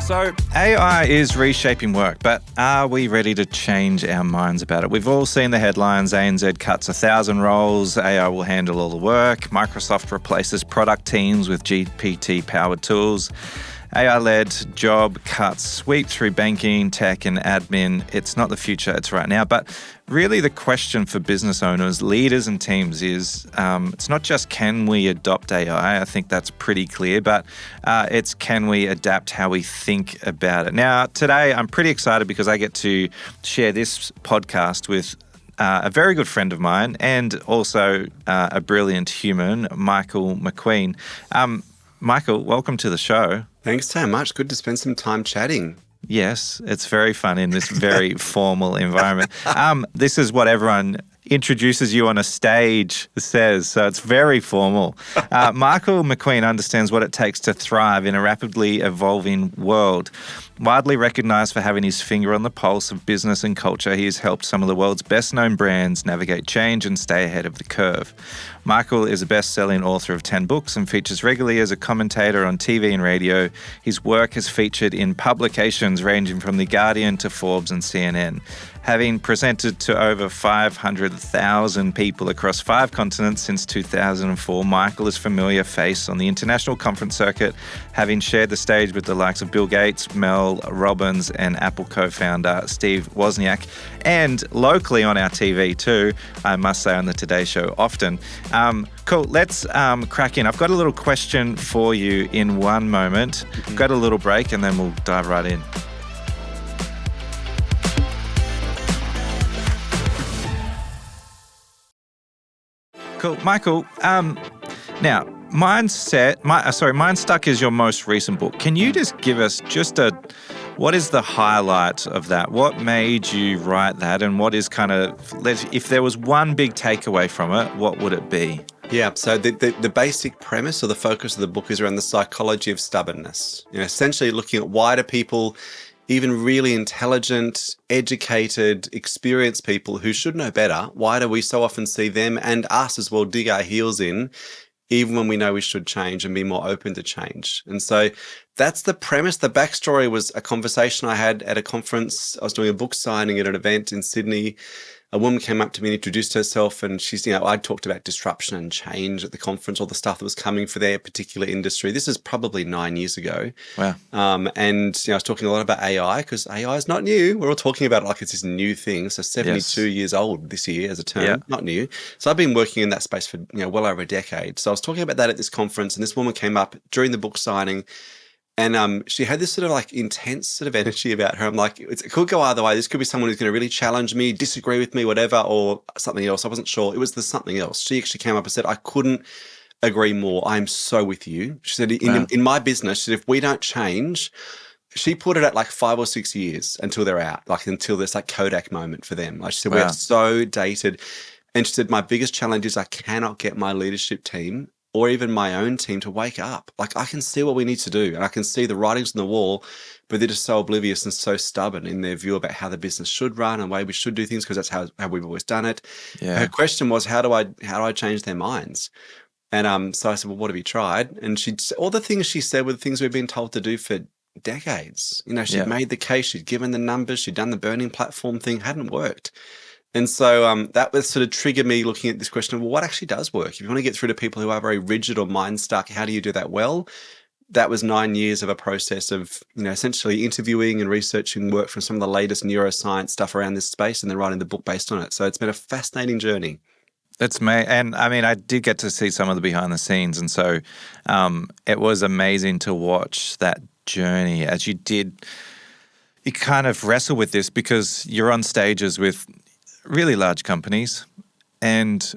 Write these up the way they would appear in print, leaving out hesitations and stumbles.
So AI is reshaping work, but are we ready to change our minds about it? We've all seen the headlines. ANZ cuts 1,000 roles. AI will handle all the work. Microsoft replaces product teams with GPT-powered tools. AI-led job cuts sweep through banking, tech and admin. It's not the future, it's right now. But really the question for business owners, leaders and teams is it's not just can we adopt AI, I think that's pretty clear, but it's can we adapt how we think about it. Now, today I'm pretty excited because I get to share this podcast with a very good friend of mine and also a brilliant human, Michael McQueen. Michael, welcome to the show. Thanks so much. Good to spend some time chatting. Yes, it's very fun in this very formal environment. This is what everyone introduces you on a stage says, so it's very formal. Michael McQueen understands what it takes to thrive in a rapidly evolving world. Widely recognised for having his finger on the pulse of business and culture, he has helped some of the world's best-known brands navigate change and stay ahead of the curve. Michael is a best-selling author of 10 books and features regularly as a commentator on TV and radio. His work has featured in publications ranging from The Guardian to Forbes and CNN. Having presented to over 500,000 people across 5 continents since 2004, Michael is a familiar face on the international conference circuit, having shared the stage with the likes of Bill Gates, Mel Robbins, and Apple co-founder Steve Wozniak, and locally on our TV too, I must say on the Today Show often. Cool, let's crack in. I've got a little question for you in one moment. Got a little break and then we'll dive right in. Cool. Michael, now, Mindstuck is your most recent book. Can you just give us what is the highlight of that? What made you write that? And what is if there was one big takeaway from it, what would it be? Yeah, so the basic premise or the focus of the book is around the psychology of stubbornness. Essentially looking at why do people, even really intelligent, educated, experienced people who should know better, why do we so often see them and us as well dig our heels in, even when we know we should change and be more open to change? And so that's the premise. The backstory was a conversation I had at a conference. I was doing a book signing at an event in Sydney. A woman came up to me and introduced herself, and she's, I talked about disruption and change at the conference, all the stuff that was coming for their particular industry. This is probably 9 years ago. Wow. And I was talking a lot about AI because AI is not new. We're all talking about it like it's this new thing. So 72 years old this year as a term, not new. So I've been working in that space for well over a decade. So I was talking about that at this conference, and this woman came up during the book signing. And she had this sort of intense sort of energy about her. I'm like, it could go either way. This could be someone who's going to really challenge me, disagree with me, whatever, or something else. I wasn't sure. It was the something else. She actually came up and said, I couldn't agree more. I'm so with you. She said, in my business, she said, if we don't change, she put it at 5 or 6 years until they're out, until this Kodak moment for them. She said, we're so dated. And she said, my biggest challenge is I cannot get my leadership team or even my own team to wake up. I can see what we need to do and I can see the writings on the wall, but they're just so oblivious and so stubborn in their view about how the business should run and the way we should do things because that's how we've always done it. Yeah. Her question was, how do I change their minds? And so I said, well, what have you tried? And all the things she said were the things we've been told to do for decades. She'd made the case, she'd given the numbers, she'd done the burning platform thing, hadn't worked. And so that was sort of triggered me looking at this question of, well, what actually does work? If you want to get through to people who are very rigid or mind stuck, how do you do that well? That was 9 years of a process of, essentially interviewing and researching work from some of the latest neuroscience stuff around this space and then writing the book based on it. So it's been a fascinating journey. That's me. And I mean, I did get to see some of the behind the scenes. And so it was amazing to watch that journey as you did. You kind of wrestle with this because you're on stages with really large companies, and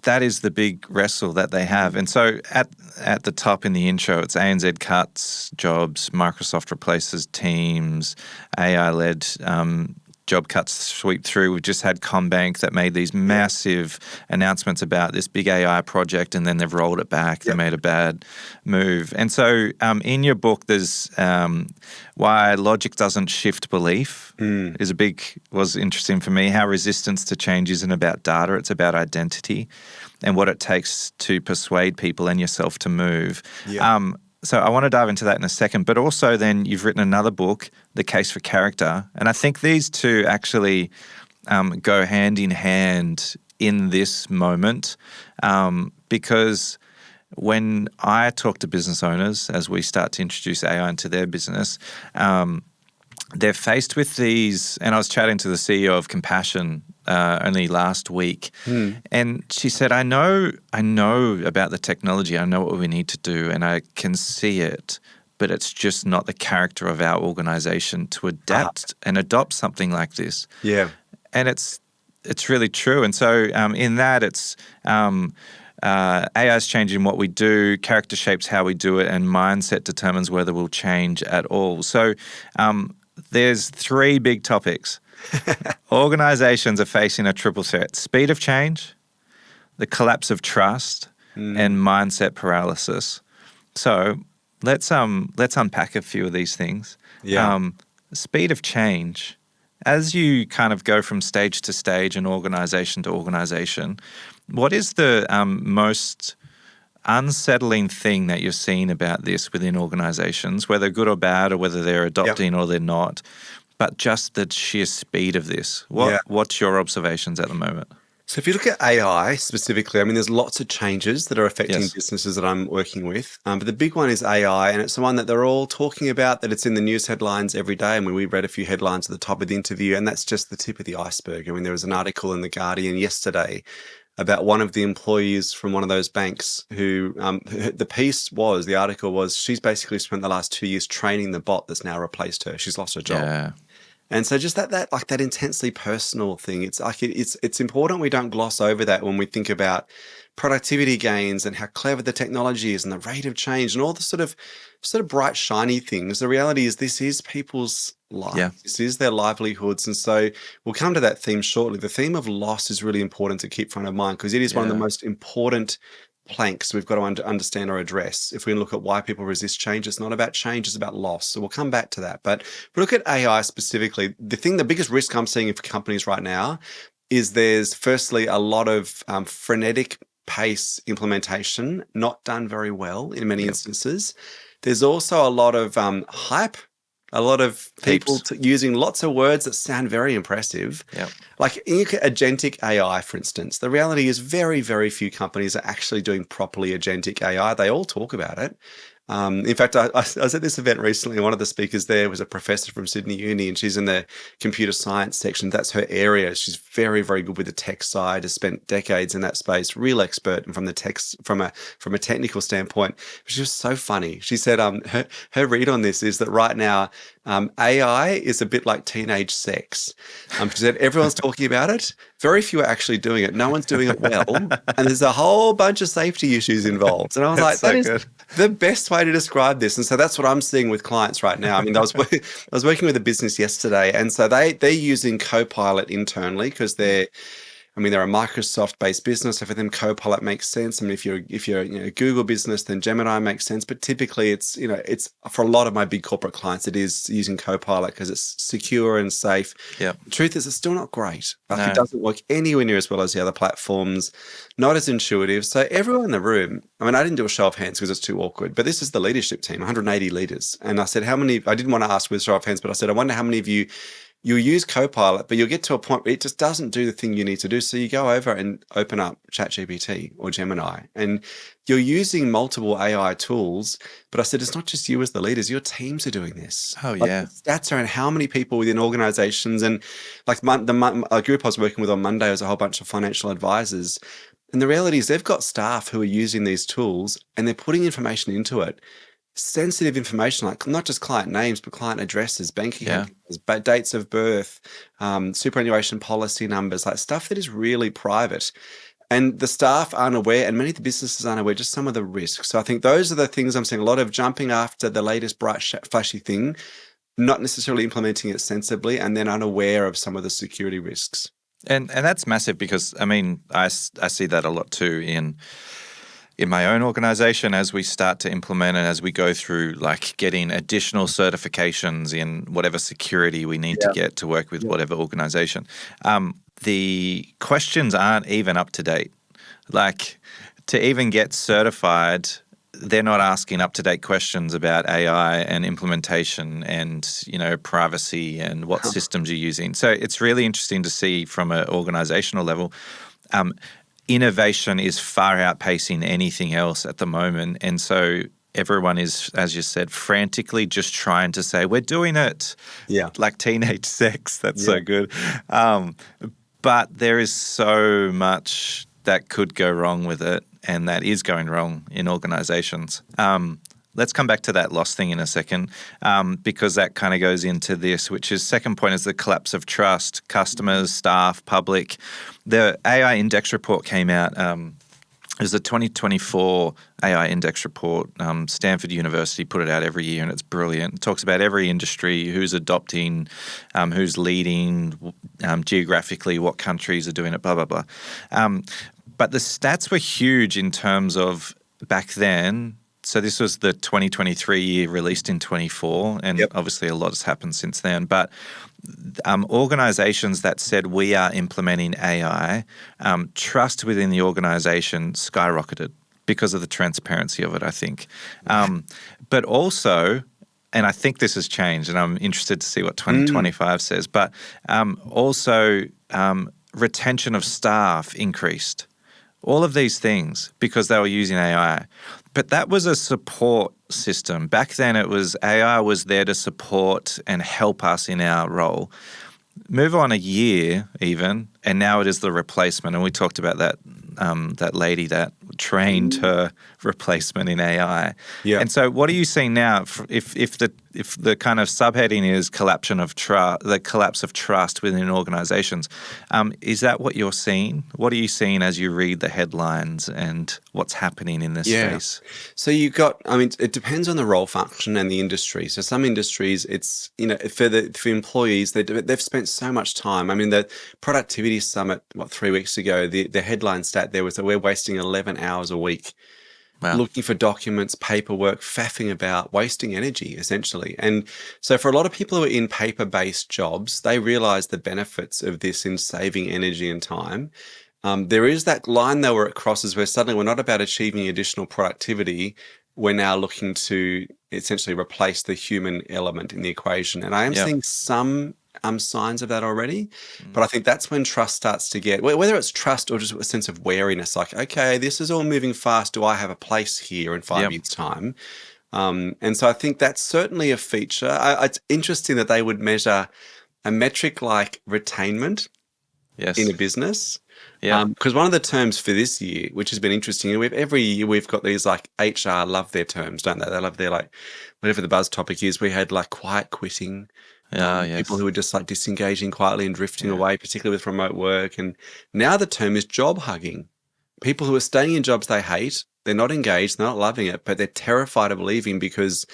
that is the big wrestle that they have. And so at the top in the intro, it's ANZ cuts jobs, Microsoft replaces teams, AI-led job cuts sweep through. We've just had CommBank that made these massive announcements about this big AI project, and then they've rolled it back. They made a bad move. And so in your book, there's why logic doesn't shift belief was interesting for me. How resistance to change isn't about data, it's about identity and what it takes to persuade people and yourself to move. Yeah. So I want to dive into that in a second, but also then you've written another book, The Case for Character. And I think these two actually go hand in hand in this moment because when I talk to business owners, as we start to introduce AI into their business, they're faced with these, and I was chatting to the CEO of Compassion only last week, and she said, I know about the technology, I know what we need to do, and I can see it, but it's just not the character of our organization to adapt and adopt something like this. Yeah. And it's really true. And so in that, it's AI is changing what we do, character shapes how we do it, and mindset determines whether we'll change at all. So there's three big topics. Organizations are facing a triple threat: speed of change, the collapse of trust, and mindset paralysis. So let's unpack a few of these things. Yeah. Speed of change. As you kind of go from stage to stage and organization to organization, what is the most unsettling thing that you're seeing about this within organizations, whether good or bad, or whether they're adopting or they're not, but just the sheer speed of this? What's your observations at the moment? So if you look at AI specifically, I mean, there's lots of changes that are affecting businesses that I'm working with. But the big one is AI, and it's the one that they're all talking about, that it's in the news headlines every day. I mean, we read a few headlines at the top of the interview, and that's just the tip of the iceberg. I mean, there was an article in The Guardian yesterday about one of the employees from one of those banks who the article was, she's basically spent the last 2 years training the bot that's now replaced her. She's lost her job. Yeah. And so just that intensely personal thing, it's like it's important we don't gloss over that when we think about productivity gains and how clever the technology is and the rate of change and all the sort of bright, shiny things. The reality is this is people's life. Yeah. This is their livelihoods. And so we'll come to that theme shortly. The theme of loss is really important to keep front of mind because it is one of the most important planks we've got to understand or address. If we look at why people resist change, it's not about change, it's about loss. So we'll come back to that. But if we look at AI specifically, the biggest risk I'm seeing for companies right now is there's firstly a lot of frenetic pace implementation, not done very well in many instances. There's also a lot of hype, a lot of people using lots of words that sound very impressive. Yep. Like agentic AI, for instance. The reality is very, very few companies are actually doing properly agentic AI. They all talk about it. In fact, I was at this event recently, and one of the speakers there was a professor from Sydney Uni, and she's in the computer science section. That's her area. She's very, very good with the tech side, has spent decades in that space, real expert, and from a technical standpoint. She was so funny. She said her read on this is that right now, AI is a bit like teenage sex. She said everyone's talking about it. Very few are actually doing it. No one's doing it well. And there's a whole bunch of safety issues involved. And I was like, that is the best way to describe this. And so that's what I'm seeing with clients right now. I mean, I was working with a business yesterday, and so they're using Copilot internally because they're a Microsoft-based business, so for them, Copilot makes sense. I mean, if you're a Google business, then Gemini makes sense. But typically, it's for a lot of my big corporate clients, it is using Copilot because it's secure and safe. Yeah. The truth is, it's still not great. It doesn't work anywhere near as well as the other platforms. Not as intuitive. So everyone in the room, I mean, I didn't do a show of hands because it's too awkward. But this is the leadership team, 180 leaders, and I said, how many? I didn't want to ask with a show of hands, but I said, I wonder how many of you. You'll use Copilot, but you'll get to a point where it just doesn't do the thing you need to do. So you go over and open up ChatGPT or Gemini, and you're using multiple AI tools. But I said, it's not just you as the leaders, your teams are doing this. Oh, yeah. The stats around how many people within organizations, and like a group I was working with on Monday was a whole bunch of financial advisors. And the reality is they've got staff who are using these tools and they're putting information into it. Sensitive information, like not just client names, but client addresses, bank accounts, dates of birth, superannuation policy numbers, like stuff that is really private. And the staff aren't aware, and many of the businesses aren't aware, just some of the risks. So I think those are the things I'm seeing, a lot of jumping after the latest bright, flashy thing, not necessarily implementing it sensibly, and then unaware of some of the security risks. And that's massive because, I mean, I see that a lot too in my own organization as we start to implement and as we go through like getting additional certifications in whatever security we need to get to work with whatever organization. The questions aren't even up to date. Like to even get certified, they're not asking up-to-date questions about AI and implementation and, privacy and what systems you're using. So it's really interesting to see from an organizational level. Innovation is far outpacing anything else at the moment. And so everyone is, as you said, frantically just trying to say, we're doing it. Yeah. Like teenage sex. That's so good. But there is so much that could go wrong with it, and that is going wrong in organizations. Let's come back to that loss thing in a second, because that kind of goes into this, which is second point is the collapse of trust, customers, staff, public. The AI index report came out. It was the 2024 AI index report. Stanford University put it out every year, and it's brilliant. It talks about every industry, who's adopting, who's leading geographically, what countries are doing it, blah, blah, blah. But the stats were huge in terms of back then. So this was the 2023 year released in 24, and obviously a lot has happened since then. But organizations that said we are implementing AI, trust within the organization skyrocketed because of the transparency of it, I think. But also, and I think this has changed, and I'm interested to see what 2025 says, but also retention of staff increased. All of these things because they were using AI. But that was a support system. Back then it was AI was there to support and help us in our role. Move on a year even, and now it is the replacement. And we talked about that that lady that trained her replacement in AI. Yeah. And so what are you seeing now if the kind of subheading is the collapse of trust within organizations? Is that what you're seeing? What are you seeing as you read the headlines and what's happening in this space? So it depends on the role function and the industry. So some industries, it's, for employees, they've spent so much time. I mean, the productivity summit, 3 weeks ago, the headline stat there was that we're wasting 11 hours a week. Wow. Looking for documents, paperwork, faffing about, wasting energy, essentially. And so for a lot of people who are in paper-based jobs, they realize the benefits of this in saving energy and time. There is that line, though, where it crosses where suddenly we're not about achieving additional productivity. We're now looking to essentially replace the human element in the equation. And I am seeing some signs of that already. But I think that's when trust starts to get, whether it's trust or just a sense of wariness, like, okay, this is all moving fast. Do I have a place here in 5 years' time? And so I think that's certainly a feature. It's interesting that they would measure a metric like retainment in a business. Because one of the terms for this year, which has been interesting, every year we've got these like HR love their terms, don't they? They love their like whatever the buzz topic is. We had like quiet quitting, people who are just like disengaging quietly and drifting away, particularly with remote work. And now the term is job hugging. People who are staying in jobs they hate, they're not engaged, they're not loving it, but they're terrified of leaving because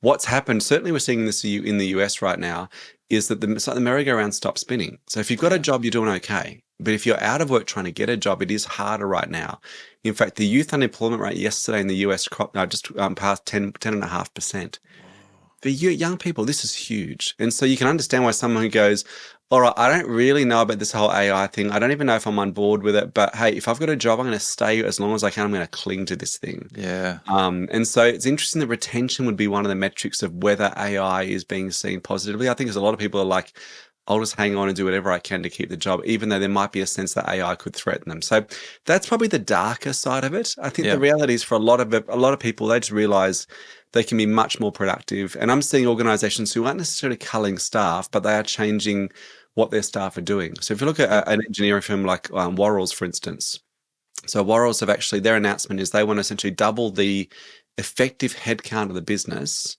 what's happened, certainly we're seeing this in the US right now, is that the merry-go-round stops spinning. So if you've got a job, you're doing okay. But if you're out of work trying to get a job, it is harder right now. In fact, the youth unemployment rate yesterday in the US just passed 10.5%. For young people, this is huge. And so you can understand why someone who goes, all right, I don't really know about this whole AI thing. I don't even know if I'm on board with it. But hey, if I've got a job, I'm going to stay as long as I can. I'm going to cling to this thing. Yeah. And so it's interesting that retention would be one of the metrics of whether AI is being seen positively. I think there's a lot of people are like, I'll just hang on and do whatever I can to keep the job, even though there might be a sense that AI could threaten them. So that's probably the darker side of it. I think the reality is for a lot of people, they just realize they can be much more productive. And I'm seeing organizations who aren't necessarily culling staff, but they are changing what their staff are doing. So if you look at an engineering firm like Worrells, for instance. So Worrells have actually, their announcement is they want to essentially double the effective headcount of the business,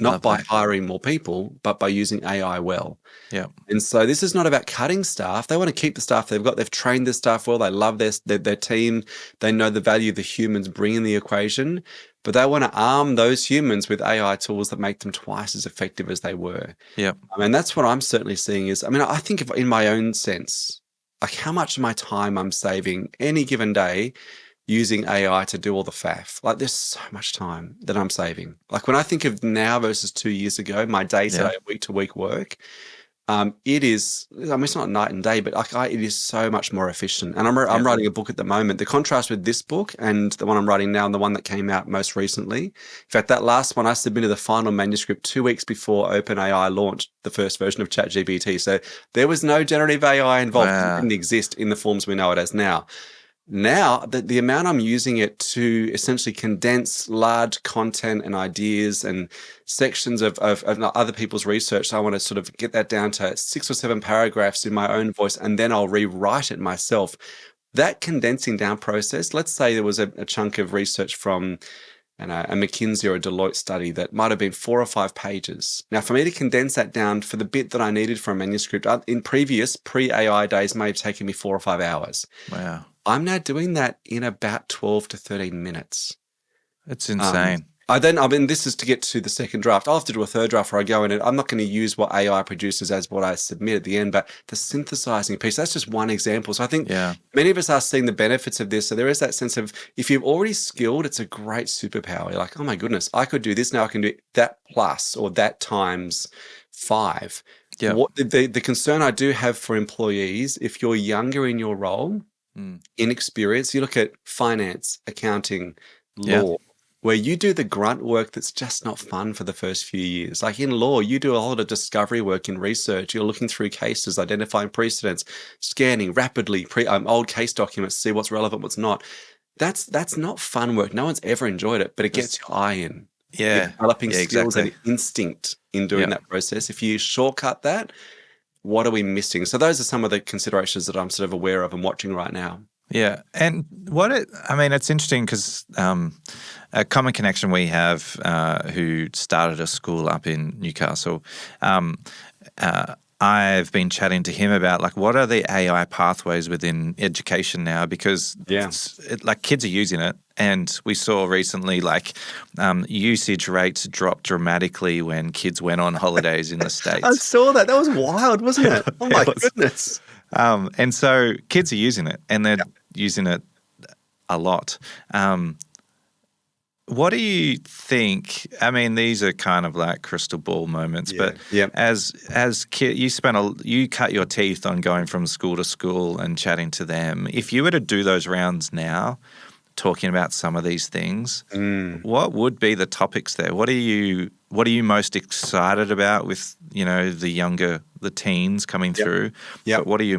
not by hiring more people, but by using AI well. Yeah. And so this is not about cutting staff. They want to keep the staff they've got. They've trained their staff well. They love their team. They know the value the humans bring in the equation, but they want to arm those humans with AI tools that make them twice as effective as they were. Yeah. And that's what I'm certainly seeing is, I think in my own sense, like how much of my time I'm saving any given day using AI to do all the faff. Like there's so much time that I'm saving. Like when I think of now versus 2 years ago, my day-to-day, week-to-week work, It is, I mean, it's not night and day, but it is so much more efficient. And I'm writing a book at the moment. The contrast with this book and the one I'm writing now and the one that came out most recently, in fact, that last one, I submitted the final manuscript 2 weeks before OpenAI launched the first version of ChatGPT. So there was no generative AI involved. It didn't exist in the forms we know it as now. Now, the amount I'm using it to essentially condense large content and ideas and sections of other people's research, so I want to sort of get that down to 6 or 7 paragraphs in my own voice, and then I'll rewrite it myself. That condensing down process, let's say there was a chunk of research from a McKinsey or a Deloitte study that might have been 4 or 5 pages. Now, for me to condense that down for the bit that I needed for a manuscript, in previous pre-AI days may have taken me 4 or 5 hours. Wow. I'm now doing that in about 12 to 13 minutes. It's insane. This is to get to the second draft. I'll have to do a third draft where I go in and I'm not going to use what AI produces as what I submit at the end, but the synthesizing piece, that's just one example. So I think many of us are seeing the benefits of this. So there is that sense of, if you're already skilled, it's a great superpower. You're like, oh my goodness, I could do this now. I can do that plus or that times 5. Yeah. The concern I do have for employees, if you're younger in your role, inexperienced, you look at finance, accounting, law, where you do the grunt work that's just not fun for the first few years. Like in law, you do a lot of discovery work in research. You're looking through cases, identifying precedents, scanning rapidly old case documents, see what's relevant, what's not. That's not fun work. No one's ever enjoyed it, but it gets your eye in. Yeah. You're developing skills and instinct in doing that process. If you shortcut that, what are we missing? So those are some of the considerations that I'm sort of aware of and watching right now. Yeah. And it's interesting because a common connection we have who started a school up in Newcastle, I've been chatting to him about like what are the AI pathways within education now, because kids are using it, and we saw recently usage rates dropped dramatically when kids went on holidays in the States. I saw that. That was wild, wasn't it? Oh my goodness. And so kids are using it, and they're using it a lot. What do you think? I mean, these are kind of like crystal ball moments, but as kid, you cut your teeth on going from school to school and chatting to them. If you were to do those rounds now, talking about some of these things, what would be the topics there? What are you most excited about with the teens coming through? But what are you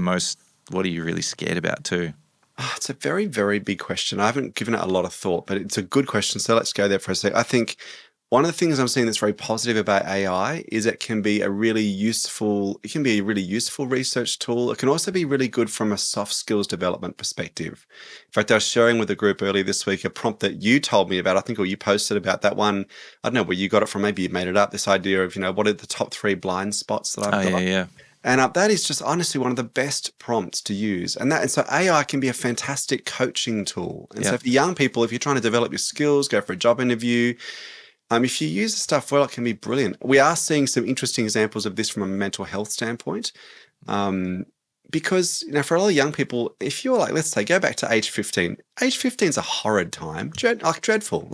really scared about too? Oh, it's a very, very big question. I haven't given it a lot of thought, but it's a good question. So let's go there for a sec. I think one of the things I'm seeing that's very positive about AI is it can be a really useful research tool. It can also be really good from a soft skills development perspective. In fact, I was sharing with a group earlier this week a prompt that you told me about, I think, or you posted about that one. I don't know where you got it from. Maybe you made it up, this idea of, what are the top 3 blind spots that I've got? Yeah. And that is just honestly one of the best prompts to use. And so AI can be a fantastic coaching tool. And so for young people, if you're trying to develop your skills, go for a job interview, if you use the stuff well, it can be brilliant. We are seeing some interesting examples of this from a mental health standpoint. Because, for a lot of young people, if you're like, let's say, go back to age 15. Age 15 is a horrid time, dreadful.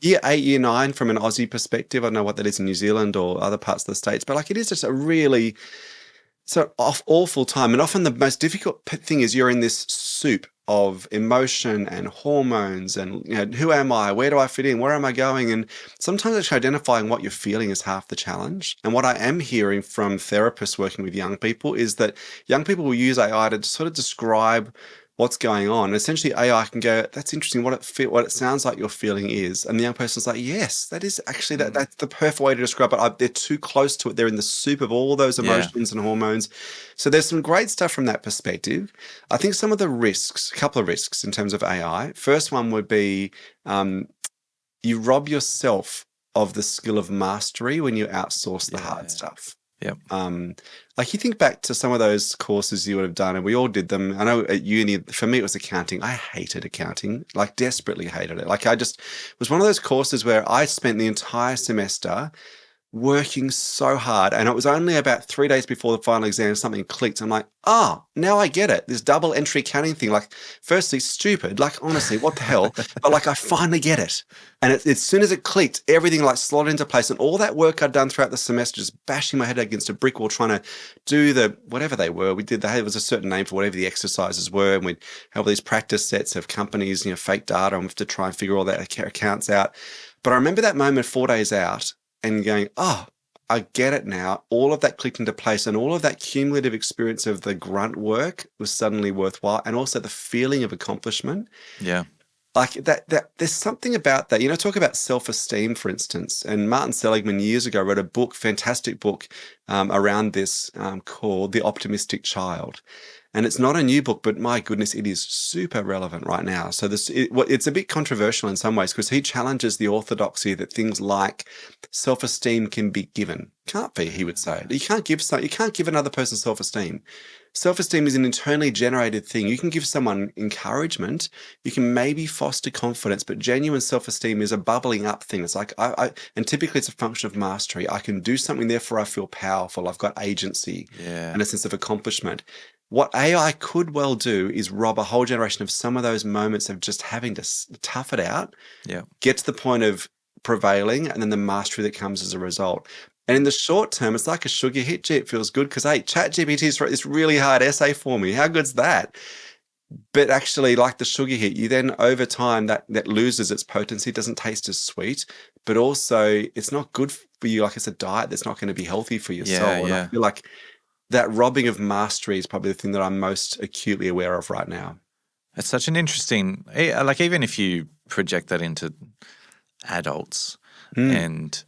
Year 8, year 9 from an Aussie perspective, I don't know what that is in New Zealand or other parts of the States, but it is just a really awful time. And often the most difficult thing is you're in this soup of emotion and hormones and, who am I? Where do I fit in? Where am I going? And sometimes actually identifying what you're feeling is half the challenge. And what I am hearing from therapists working with young people is that young people will use AI to sort of describe what's going on. Essentially, AI can go, that's interesting, what it sounds like your feeling is. And the young person's like, yes, that is actually, that's the perfect way to describe it. They're too close to it. They're in the soup of all those emotions and hormones. So there's some great stuff from that perspective. I think some of the risks, a couple of risks in terms of AI. First one would be you rob yourself of the skill of mastery when you outsource the hard stuff. Yep. You think back to some of those courses you would have done, and we all did them. I know at uni, for me, it was accounting. I hated accounting, desperately hated it. It was one of those courses where I spent the entire semester working so hard. And it was only about 3 days before the final exam, something clicked. I'm like, now I get it. This double entry counting thing, like, firstly, stupid. Like, honestly, what the hell? But like, I finally get it. And as soon as it clicked, everything like slotted into place. And all that work I'd done throughout the semester, just bashing my head against a brick wall, trying to do whatever they were. There was a certain name for whatever the exercises were. And we'd have all these practice sets of companies, fake data, and we have to try and figure all that accounts out. But I remember that moment 4 days out and going, I get it now. All of that clicked into place, and all of that cumulative experience of the grunt work was suddenly worthwhile. And also the feeling of accomplishment. Yeah. Like that there's something about that. Talk about self-esteem, for instance. And Martin Seligman years ago wrote a fantastic book around this called The Optimistic Child. And it's not a new book, but my goodness, it is super relevant right now. So it's a bit controversial in some ways because he challenges the orthodoxy that things like self-esteem can be given. Can't be, he would say. You can't give another person self-esteem. Self-esteem is an internally generated thing. You can give someone encouragement. You can maybe foster confidence, but genuine self-esteem is a bubbling up thing. It's like, and typically it's a function of mastery. I can do something, therefore I feel powerful. I've got agency and a sense of accomplishment. What AI could well do is rob a whole generation of some of those moments of just having to tough it out, get to the point of prevailing, and then the mastery that comes as a result. And in the short term, it's like a sugar hit. Gee, it feels good because, hey, ChatGPT wrote this really hard essay for me. How good's that? But actually, like the sugar hit, you then over time that loses its potency, doesn't taste as sweet, but also it's not good for you. Like it's a diet that's not going to be healthy for your soul. And I feel like that robbing of mastery is probably the thing that I'm most acutely aware of right now. It's such an interesting, like even if you project that into adults and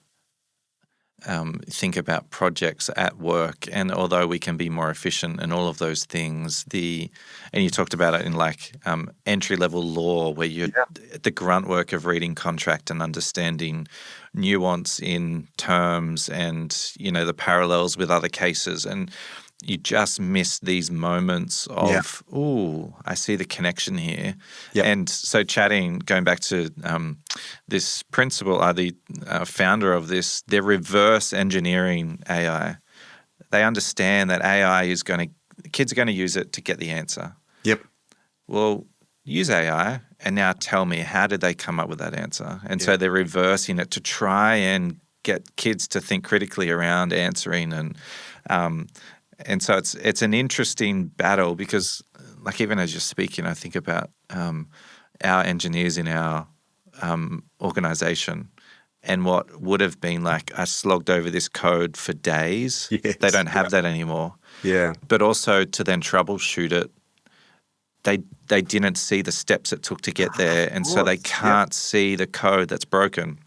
think about projects at work, and although we can be more efficient and all of those things, and you talked about it in like entry-level law where you're the grunt work of reading contract and understanding nuance in terms and, the parallels with other cases, and you just miss these moments of, I see the connection here. Yep. And so going back to this principle, the founder of this, they're reverse engineering AI. They understand that AI kids are going to use it to get the answer. Yep. Well, use AI and now tell me, how did they come up with that answer? And so they're reversing it to try and get kids to think critically around answering. And so it's an interesting battle because, like, even as you're speaking, I think about our engineers in our organization and what would have been like I slogged over this code for days. Yes, they don't have that anymore. Yeah. But also to then troubleshoot it, they didn't see the steps it took to get there, and so they can't see the code that's broken.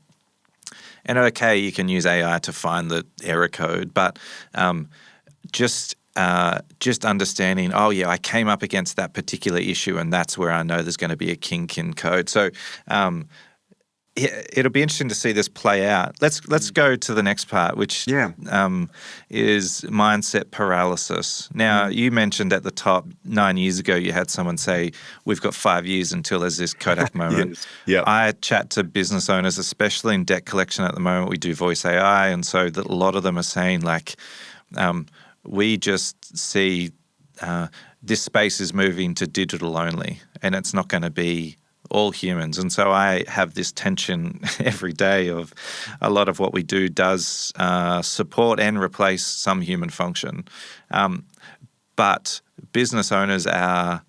And okay, you can use AI to find the error code, but just understanding, I came up against that particular issue, and that's where I know there's going to be a kink in code. So it'll be interesting to see this play out. Let's go to the next part, which is mindset paralysis. Now, you mentioned at the top 9 years ago you had someone say, we've got 5 years until there's this Kodak moment. Yes. Yep. I chat to business owners, especially in debt collection at the moment. We do voice AI, and so a lot of them are saying like, we just see this space is moving to digital only, and it's not going to be all humans. And so I have this tension every day of a lot of what we do does support and replace some human function. But business owners are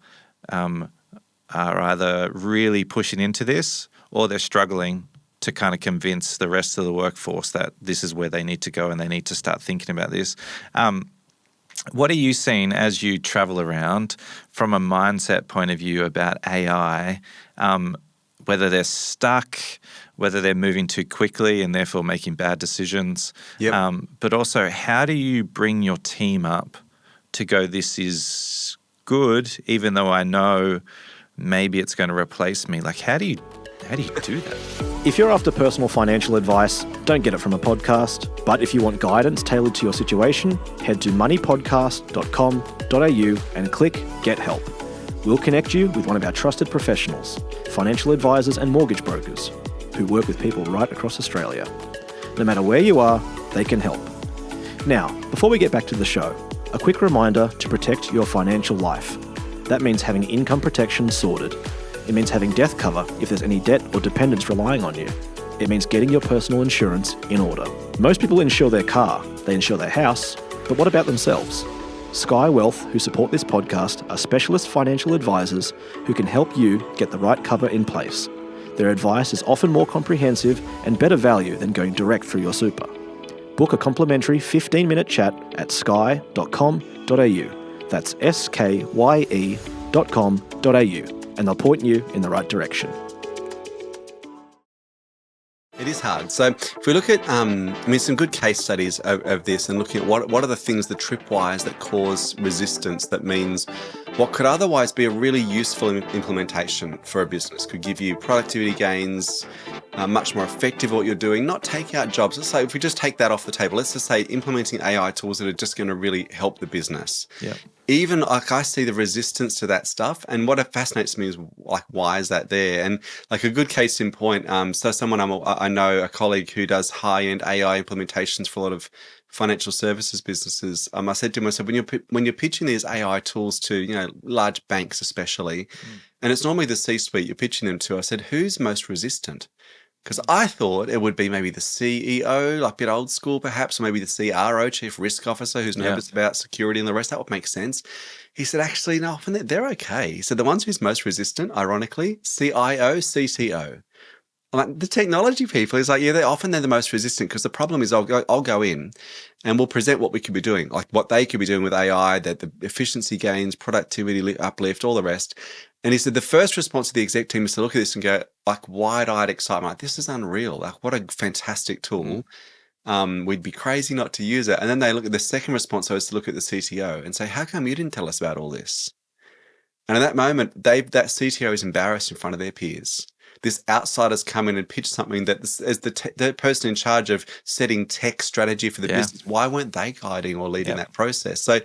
either really pushing into this or they're struggling to kind of convince the rest of the workforce that this is where they need to go and they need to start thinking about this. What are you seeing as you travel around from a mindset point of view about AI, whether they're stuck, whether they're moving too quickly and therefore making bad decisions, but also how do you bring your team up to go, this is good, even though I know maybe it's going to replace me? Like, how do you do that? If you're after personal financial advice, don't get it from a podcast. But if you want guidance tailored to your situation, head to moneypodcast.com.au and click Get Help. We'll connect you with one of our trusted professionals, financial advisors and mortgage brokers, who work with people right across Australia. No matter where you are they can help. Now, before we get back to the show, a quick reminder to protect your financial life. That means having income protection sorted. It means having death cover if there's any debt or dependents relying on you. It means getting your personal insurance in order. Most people insure their car, they insure their house, but what about themselves? Sky Wealth, who support this podcast, are specialist financial advisors who can help you get the right cover in place. Their advice is often more comprehensive and better value than going direct through your super. Book a complimentary 15-minute chat at sky.com.au. That's skye.com.au, and they'll point you in the right direction. It is hard. So if we look at, some good case studies of this and looking at what are the things, the tripwires that cause resistance, that means what could otherwise be a really useful implementation for a business, could give you productivity gains, much more effective at what you're doing, not take out jobs. Let's say if we just take that off the table, let's just say implementing AI tools that are just going to really help the business. Yeah. Even like I see the resistance to that stuff, and what fascinates me is like, why is that there? And like a good case in point, so someone I know, a colleague who does high-end AI implementations for a lot of financial services businesses. I said to him, I said, when you're pitching these AI tools to large banks especially, and it's normally the C-suite you're pitching them to, I said, who's most resistant? Because I thought it would be maybe the CEO, like a bit old school perhaps, or maybe the CRO, Chief Risk Officer, who's nervous about security and the rest. That would make sense. He said, actually, no, often they're okay. He said the ones who's most resistant, ironically, CIO, CTO. Like the technology people is like, yeah, they're the most resistant, because the problem is I'll go in and we'll present what we could be doing, like what they could be doing with AI, that the efficiency gains, productivity uplift, all the rest. And he said the first response of the exec team is to look at this and go like wide-eyed excitement, like this is unreal, like what a fantastic tool. We'd be crazy not to use it. And then they look at the second response, so is to look at the CTO and say, how come you didn't tell us about all this? And in that moment, that CTO is embarrassed in front of their peers. This outsider's come in and pitch something that as the person in charge of setting tech strategy for the business, why weren't they guiding or leading that process? So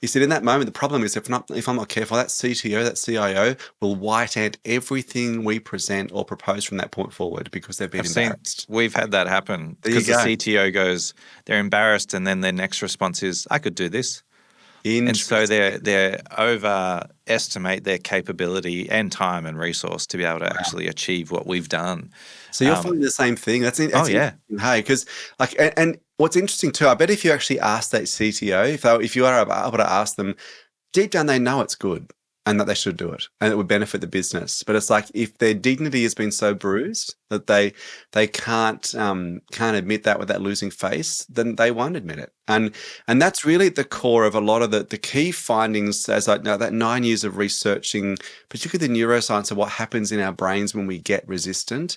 he said in that moment, the problem is if I'm not careful, that CTO, that CIO will white ant everything we present or propose from that point forward because they've been embarrassed. We've had that happen because the CTO goes, they're embarrassed, and then their next response is, I could do this. And so they overestimate their capability and time and resource to be able to actually achieve what we've done. So you're finding the same thing. That's interesting. Hey, because like, and what's interesting too, I bet if you actually ask that CTO, if you are able to ask them, deep down they know it's good and that they should do it and it would benefit the business. But it's like if their dignity has been so bruised that they can't admit that with that losing face, then they won't admit it. And that's really at the core of a lot of the key findings, as I know, that 9 years of researching, particularly the neuroscience of what happens in our brains when we get resistant,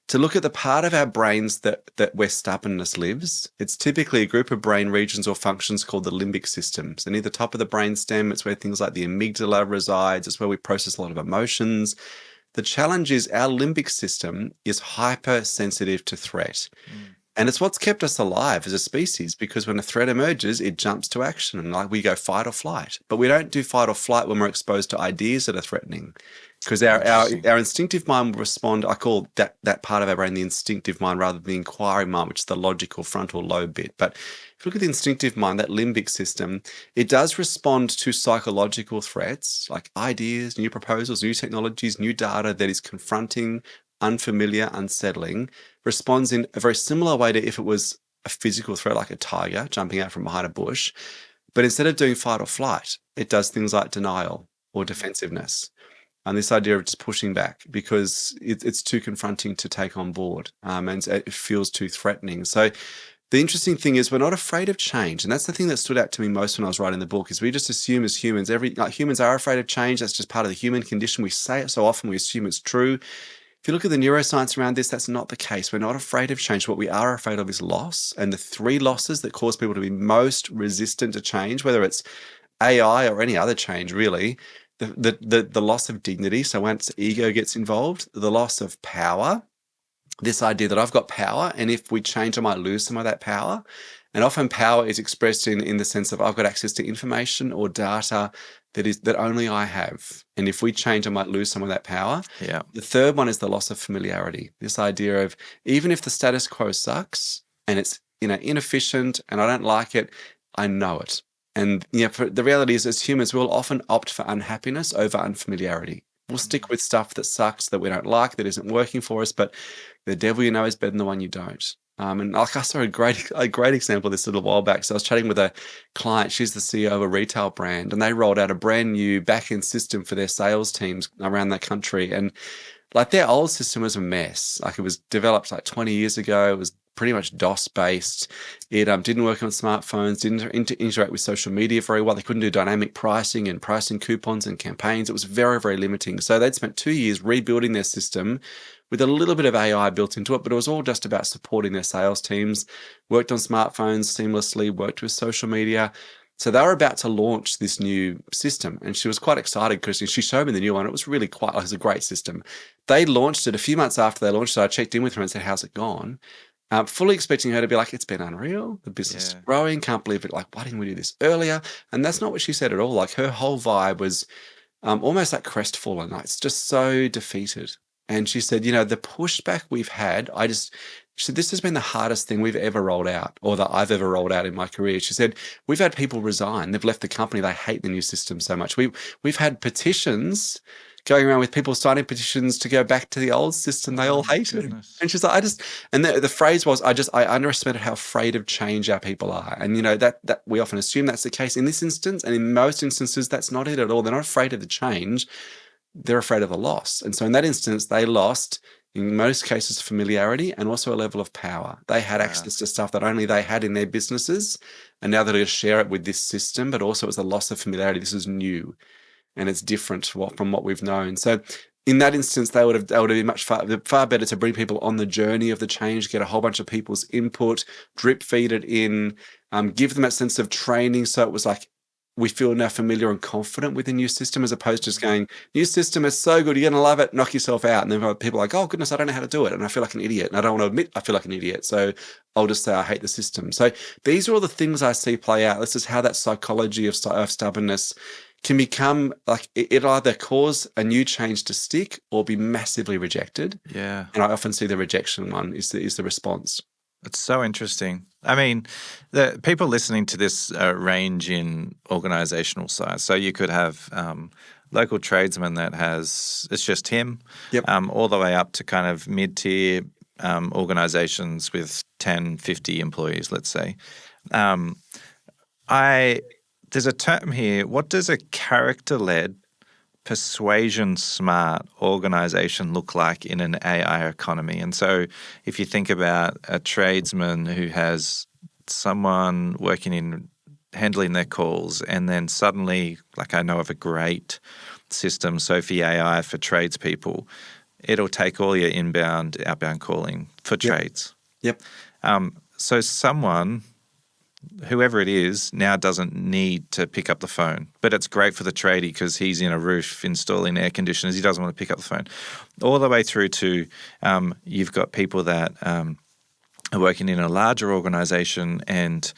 to look at the part of our brains that where stubbornness lives. It's typically a group of brain regions or functions called the limbic system. So near the top of the brain stem, it's where things like the amygdala resides. It's where we process a lot of emotions. The challenge is our limbic system is hypersensitive to threat. And it's what's kept us alive as a species, because when a threat emerges, it jumps to action. And like we go fight or flight. But we don't do fight or flight when we're exposed to ideas that are threatening. Because our instinctive mind will respond. I call that part of our brain the instinctive mind rather than the inquiry mind, which is the logical frontal lobe bit. But if you look at the instinctive mind, that limbic system, it does respond to psychological threats like ideas, new proposals, new technologies, new data that is confronting, unfamiliar, unsettling, responds in a very similar way to if it was a physical threat like a tiger jumping out from behind a bush. But instead of doing fight or flight, it does things like denial or defensiveness. And this idea of just pushing back because it's too confronting to take on board, and it feels too threatening. So the interesting thing is we're not afraid of change. And that's the thing that stood out to me most when I was writing the book is we just assume as humans, humans are afraid of change. That's just part of the human condition. We say it so often, we assume it's true. If you look at the neuroscience around this, that's not the case. We're not afraid of change. What we are afraid of is loss. And the three losses that cause people to be most resistant to change, whether it's AI or any other change really, the loss of dignity. So once ego gets involved, the loss of power, this idea that I've got power, and if we change, I might lose some of that power. And often power is expressed in the sense of I've got access to information or data that only I have. And if we change, I might lose some of that power. Yeah. The third one is the loss of familiarity. This idea of even if the status quo sucks and it's inefficient and I don't like it, I know it. And the reality is, as humans, we'll often opt for unhappiness over unfamiliarity. We'll stick with stuff that sucks, that we don't like, that isn't working for us, but the devil you know is better than the one you don't. And like I saw a great example of this a little while back. So I was chatting with a client. She's the CEO of a retail brand, and they rolled out a brand new back-end system for their sales teams around the country. And like their old system was a mess. Like it was developed like 20 years ago. It was pretty much DOS based. It didn't work on smartphones, didn't interact with social media very well. They couldn't do dynamic pricing and pricing coupons and campaigns. It was very, very limiting. So they'd spent 2 years rebuilding their system with a little bit of AI built into it, but it was all just about supporting their sales teams, worked on smartphones seamlessly, worked with social media. So they were about to launch this new system, and she was quite excited because she showed me the new one. It was really it was a great system. They launched it a few months after they launched it. I checked in with her and said, how's it gone? Fully expecting her to be like, it's been unreal. The business is growing. Can't believe it. Like, why didn't we do this earlier? And that's not what she said at all. Like her whole vibe was almost like crestfallen. Like, it's just so defeated. And she said, the pushback we've had, she said, this has been the hardest thing we've ever rolled out, or that I've ever rolled out in my career. She said, we've had people resign. They've left the company. They hate the new system so much. We've had petitions going around with people signing petitions to go back to the old system they all hated. And she's like, and the phrase was, I underestimated how afraid of change our people are. And, that we often assume that's the case in this instance. And in most instances, that's not it at all. They're not afraid of the change. They're afraid of the loss. And so in that instance, they lost, in most cases, familiarity and also a level of power. They had access to stuff that only they had in their businesses. And now they're going to share it with this system, but also it's a loss of familiarity. This is new and it's different from what we've known. So in that instance, they would have been much far better to bring people on the journey of the change, get a whole bunch of people's input, drip feed it in, give them that sense of training. So it was like, we feel now familiar and confident with the new system, as opposed to just going, new system is so good, you're going to love it, knock yourself out. And then people are like, oh, goodness, I don't know how to do it. And I feel like an idiot. And I don't want to admit I feel like an idiot. So I'll just say I hate the system. So these are all the things I see play out. This is how that psychology of stubbornness can become like, it'll either cause a new change to stick or be massively rejected. Yeah. And I often see the rejection one is the response. It's so interesting. I mean, the people listening to this range in organizational size. So you could have local tradesman that it's just him, all the way up to kind of mid-tier organizations with 10, 50 employees, let's say. There's a term here. What does a character-led, persuasion-smart organization look like in an AI economy? And so if you think about a tradesman who has someone working in handling their calls, and then suddenly, like I know of a great system, Sophie AI for tradespeople, it'll take all your inbound, outbound calling for trades. Yep. So someone, whoever it is, now doesn't need to pick up the phone. But it's great for the tradie because he's in a roof installing air conditioners. He doesn't want to pick up the phone. All the way through to you've got people that are working in a larger organization, and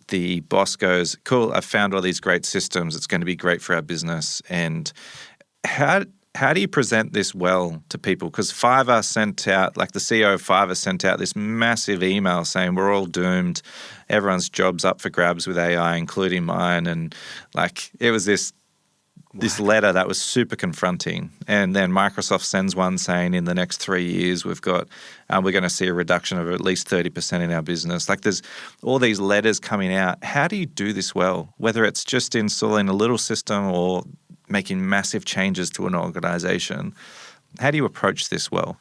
the boss goes, cool, I've found all these great systems. It's going to be great for our business. And how do you present this well to people? Because Fiverr sent out, like the CEO of Fiverr sent out this massive email saying we're all doomed. Everyone's job's up for grabs with AI, including mine. And like it was this letter that was super confronting. And then Microsoft sends one saying in the next 3 years we're going to see a reduction of at least 30% in our business. Like there's all these letters coming out. How do you do this well? Whether it's just installing a little system or making massive changes to an organization. How do you approach this well?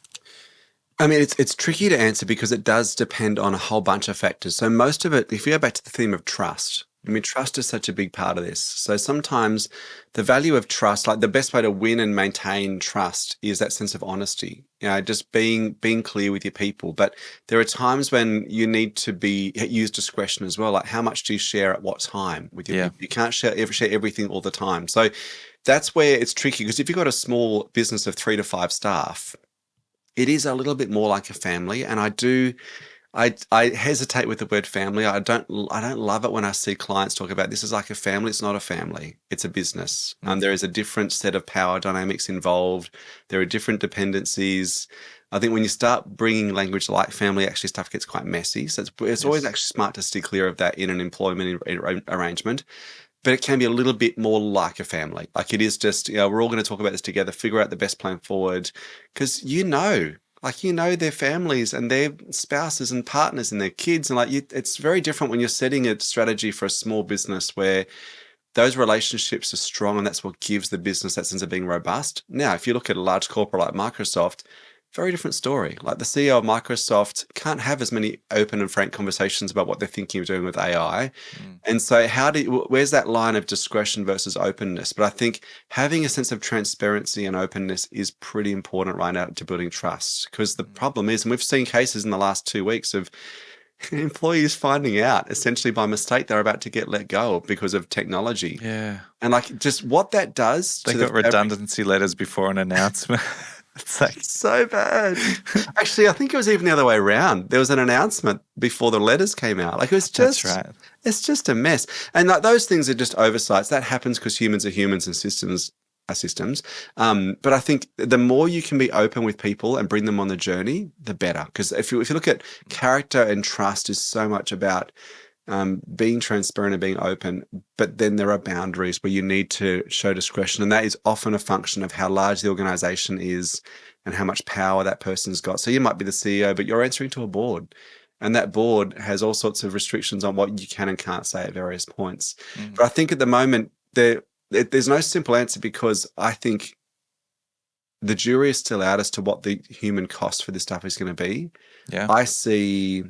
I mean, it's tricky to answer because it does depend on a whole bunch of factors. So most of it, if you go back to the theme of trust, I mean, trust is such a big part of this. So sometimes the value of trust, like the best way to win and maintain trust is that sense of honesty, just being clear with your people. But there are times when you need to use discretion as well. Like how much do you share at what time with your people? You can't share everything all the time. So that's where it's tricky, because if you've got a small business of 3 to 5 staff, it is a little bit more like a family. And I hesitate with the word family. I don't love it when I see clients talk about this is like a family. It's not a family. It's a business. There is a different set of power dynamics involved. There are different dependencies. I think when you start bringing language like family, actually stuff gets quite messy. So it's always actually smart to steer clear of that in an employment arrangement. But it can be a little bit more like a family. Like it is just, we're all going to talk about this together, figure out the best plan forward. Because their families and their spouses and partners and their kids. And it's very different when you're setting a strategy for a small business where those relationships are strong and that's what gives the business that sense of being robust. Now, if you look at a large corporate like Microsoft, very different story. Like the CEO of Microsoft can't have as many open and frank conversations about what they're thinking of doing with AI. And so where's that line of discretion versus openness? But I think having a sense of transparency and openness is pretty important right now to building trust, because the problem is, and we've seen cases in the last 2 weeks of employees finding out essentially by mistake they're about to get let go because of technology. Yeah. And just what that does they got redundancy letters before an announcement. It's so bad. Actually, I think it was even the other way around. There was an announcement before the letters came out. It was just, that's right. It's just a mess. And those things are just oversights. That happens because humans are humans and systems are systems. But I think the more you can be open with people and bring them on the journey, the better. Because if you look at character and trust is so much about being transparent and being open, but then there are boundaries where you need to show discretion, and that is often a function of how large the organization is and how much power that person's got. So you might be the CEO, but you're answering to a board, and that board has all sorts of restrictions on what you can and can't say at various points. But I think at the moment there's no simple answer, because I think the jury is still out as to what the human cost for this stuff is going to be. Yeah, I see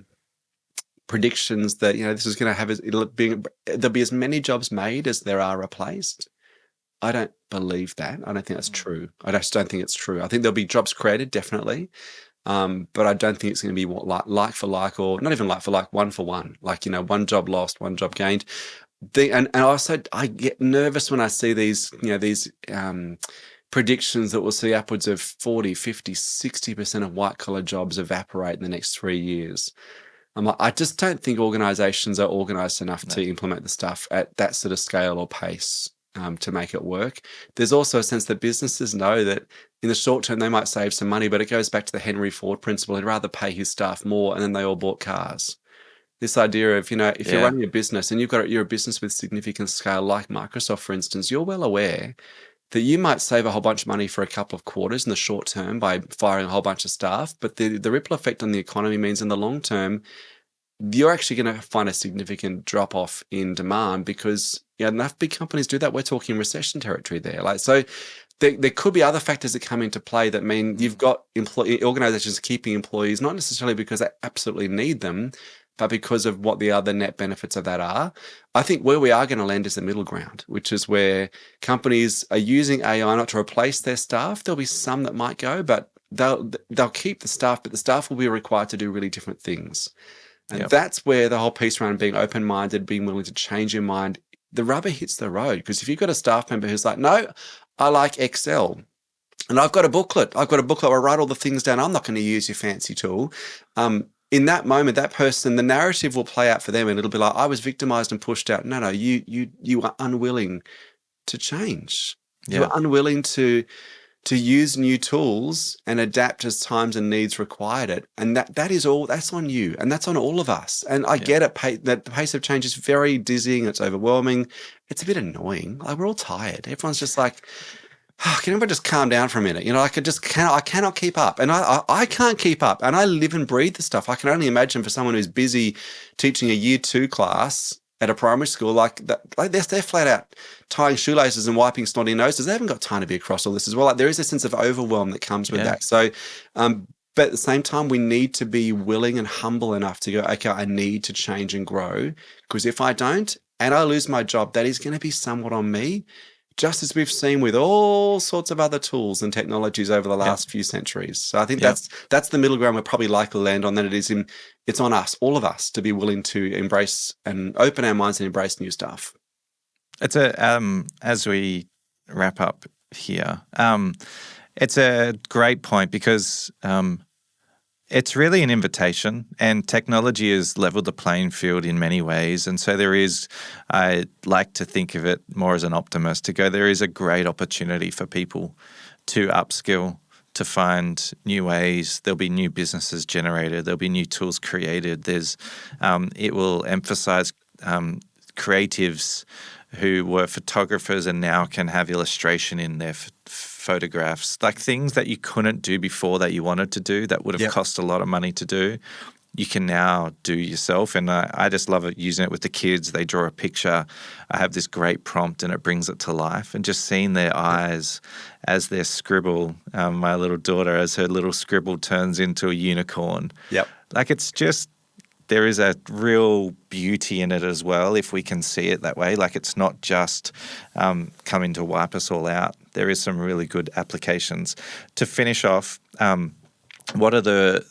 predictions that this is going to have there'll be as many jobs made as there are replaced. I don't believe that. I don't think that's true. I just don't think it's true. I think there'll be jobs created, definitely, but I don't think it's going to be like for like, or not even like for like, one for one. One job lost, one job gained. And also I get nervous when I see these predictions that we'll see upwards of 40, 50, 60% of white collar jobs evaporate in the next 3 years. I just don't think organizations are organized enough to implement the stuff at that sort of scale or pace to make it work. There's also a sense that businesses know that in the short term they might save some money, but it goes back to the Henry Ford principle. He'd rather pay his staff more, and then they all bought cars. This idea of, if you're running a business and you're a business with significant scale, like Microsoft, for instance, you're well aware that you might save a whole bunch of money for a couple of quarters in the short term by firing a whole bunch of staff, but the ripple effect on the economy means in the long term, you're actually going to find a significant drop-off in demand, because enough big companies do that. We're talking recession territory there. So there could be other factors that come into play that mean you've got organizations keeping employees, not necessarily because they absolutely need them, but because of what the other net benefits of that are. I think where we are going to land is the middle ground, which is where companies are using AI not to replace their staff. There'll be some that might go, but they'll keep the staff, but the staff will be required to do really different things. And that's where the whole piece around being open-minded, being willing to change your mind, the rubber hits the road. Because if you've got a staff member who's like, no, I like Excel, and I've got a booklet where I write all the things down, I'm not going to use your fancy tool. In that moment, that person, the narrative will play out for them, and it'll be like, I was victimized and pushed out. No, you are unwilling to change. You are unwilling to use new tools and adapt as times and needs required it. And that's on you, and that's on all of us. And I get it, that the pace of change is very dizzying, it's overwhelming, it's a bit annoying. We're all tired. Everyone's just like, can everyone just calm down for a minute? I cannot keep up. And I can't keep up. And I live and breathe the stuff. I can only imagine for someone who's busy teaching a year 2 class at a primary school, they're flat out tying shoelaces and wiping snotty noses. They haven't got time to be across all this as well. There is a sense of overwhelm that comes with that. So, but at the same time, we need to be willing and humble enough to go, okay, I need to change and grow, because if I don't and I lose my job, that is going to be somewhat on me. Just as we've seen with all sorts of other tools and technologies over the last few centuries. So I think that's the middle ground we're probably likely to land on. That it's on us, all of us, to be willing to embrace and open our minds and embrace new stuff. It's as we wrap up here, it's a great point, because it's really an invitation, and technology has leveled the playing field in many ways. And so I like to think of it more as an optimist, to go, there is a great opportunity for people to upskill, to find new ways. There'll be new businesses generated. There'll be new tools created. It will emphasize creatives who were photographers and now can have illustration in their photographs, like things that you couldn't do before that you wanted to do that would have cost a lot of money to do. You can now do yourself. And I just love it using it with the kids. They draw a picture. I have this great prompt and it brings it to life. And just seeing their eyes as their scribble, my little daughter, as her little scribble turns into a unicorn. Yep. Like it's just, there is a real beauty in it as well if we can see it that way. Like it's not just coming to wipe us all out. There is some really good applications. To finish off, what are the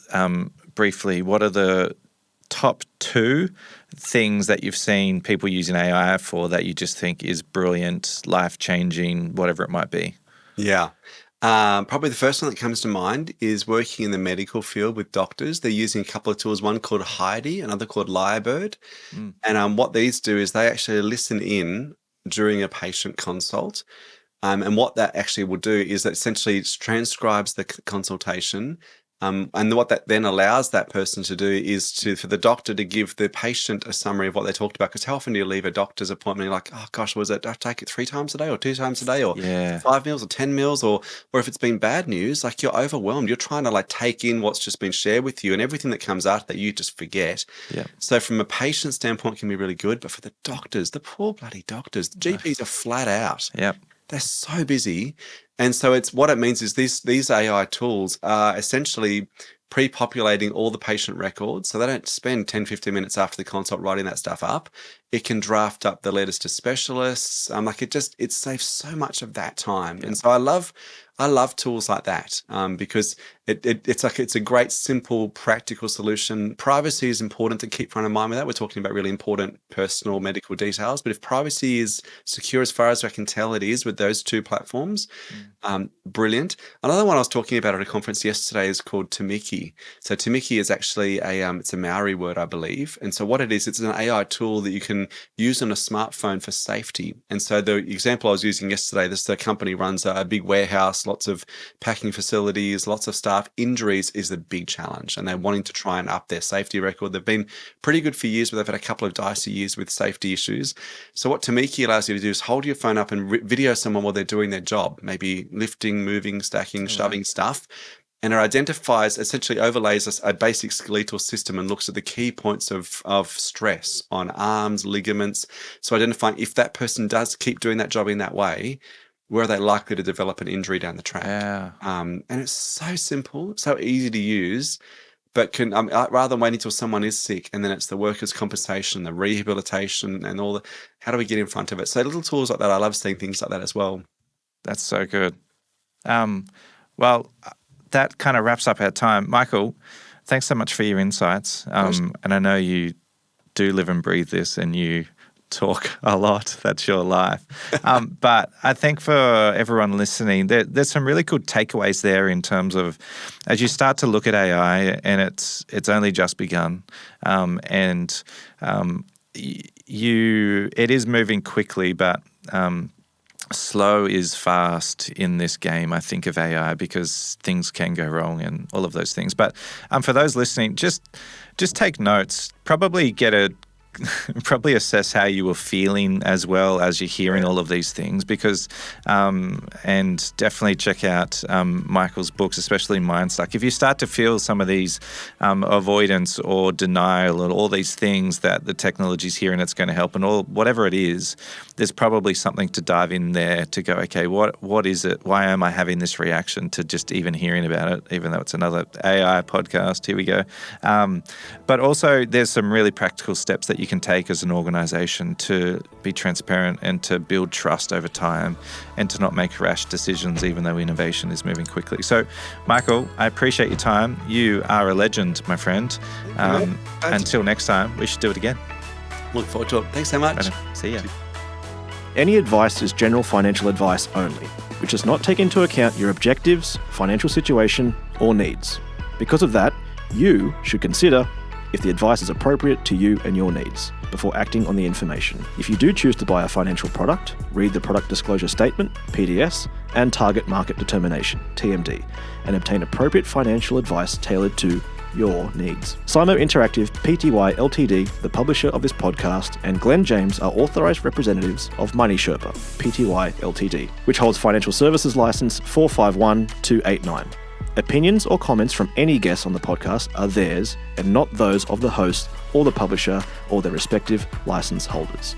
top 2 things that you've seen people using AI for that you just think is brilliant, life-changing, whatever it might be? Yeah. Probably the first one that comes to mind is working in the medical field with doctors. They're using a couple of tools, one called Heidi, another called Lyrebird. And what these do is they actually listen in during a patient consult. And what that actually will do is that essentially transcribes the consultation. And what that then allows that person to do is for the doctor to give the patient a summary of what they talked about. Because how often do you leave a doctor's appointment and you're like, oh gosh, I take it 3 times a day or 2 times a day or 5 meals or 10 meals or if it's been bad news, like you're overwhelmed. You're trying to like take in what's just been shared with you and everything that comes after that you just forget. Yeah. So from a patient standpoint, it can be really good. But for the doctors, the poor bloody doctors, the GPs are flat out. Yep. They're so busy. And so what it means is these AI tools are essentially pre-populating all the patient records. So they don't spend 10, 15 minutes after the consult writing that stuff up. It can draft up the letters to specialists. It saves so much of that time. Yeah. And so I love tools like that because it's a great, simple, practical solution. Privacy is important to keep front of mind with that. We're talking about really important personal medical details. But if privacy is secure as far as I can tell it is with those 2 platforms, brilliant. Another one I was talking about at a conference yesterday is called Tamiki. So Tamiki is actually it's a Maori word, I believe. And so what it is, it's an AI tool that you can use on a smartphone for safety. And so the example I was using yesterday, the company runs a big warehouse, lots of packing facilities, lots of staff. Injuries is the big challenge, and they're wanting to try and up their safety record. They've been pretty good for years, but they've had a couple of dicey years with safety issues. So what Tamiki allows you to do is hold your phone up and video someone while they're doing their job, maybe lifting, moving, stacking, shoving stuff. And it essentially overlays a basic skeletal system and looks at the key points of stress on arms, ligaments. So identifying if that person does keep doing that job in that way, where are they likely to develop an injury down the track? Yeah. And it's so simple, so easy to use, but rather than waiting until someone is sick and then it's the workers' compensation, the rehabilitation and all how do we get in front of it? So little tools like that, I love seeing things like that as well. That's so good. Well, that kind of wraps up our time. Michael, thanks so much for your insights. And I know you do live and breathe this and you talk a lot. That's your life. But I think for everyone listening, there's some really good takeaways there in terms of as you start to look at AI and it's only just begun, it is moving quickly, but slow is fast in this game, I think, of AI because things can go wrong and all of those things. But for those listening, just take notes. Probably assess how you were feeling as well as you're hearing all of these things because and definitely check out Michael's books, especially Mindstuck. If you start to feel some of these avoidance or denial and all these things that the technology's here and it's going to help and whatever it is, there's probably something to dive in there to go, okay, what is it? Why am I having this reaction to just even hearing about it, even though it's another AI podcast? Here we go. But also there's some really practical steps that you can take as an organization to be transparent and to build trust over time and to not make rash decisions even though innovation is moving quickly. So, Michael, I appreciate your time. You are a legend, my friend. Until next time, we should do it again. Look forward to it. Thanks so much. See ya. Any advice is general financial advice only, which does not take into account your objectives, financial situation, or needs. Because of that, you should consider if the advice is appropriate to you and your needs before acting on the information. If you do choose to buy a financial product, read the product disclosure statement, PDS, and target market determination, TMD, and obtain appropriate financial advice tailored to your needs. Simo Interactive Pty Ltd, the publisher of this podcast, and Glenn James are authorized representatives of Money Sherpa Pty Ltd, which holds financial services license 451289. Opinions or comments from any guests on the podcast are theirs and not those of the host or the publisher or their respective license holders.